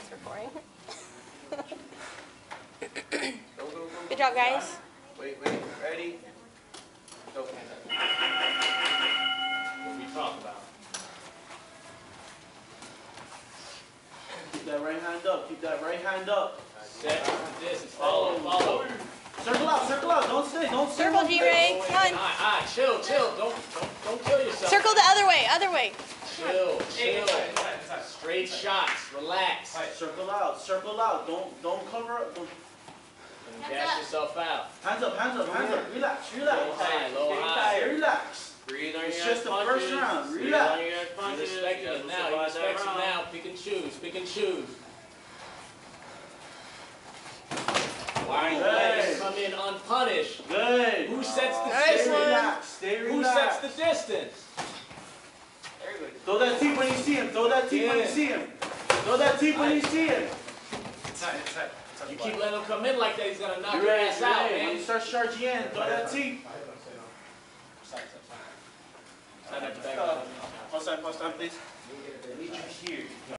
it's recording. Go, go, go. Good job, guys. Wait, ready? Go. What we talk about. Keep that right hand up. Keep that right hand up. Set distance. Follow. Circle out. Don't stay. Circle, G-Ray. Come on. Alright, chill. Don't kill yourself. Circle the other way. Chill. Straight shots. Relax. Circle out. Don't cover up. Don't Gas yourself out. Hands up. Relax. Low high. Relax. Breathe on It's your just the punches. first round. Breathe Relax. on your He punches. respects it now. Pick and choose. Why are you letting him come in unpunished? Good. Who sets the Nice distance? one. Stay Who relaxed. sets the distance? Very good. Throw that teep when you see him. Throw that teep when you see him. Inside. You keep letting him come in like that, he's gonna knock You're your right. ass out, When man. you start charging in, throw that teep. Stand at the back. Pause time, please. I need you here.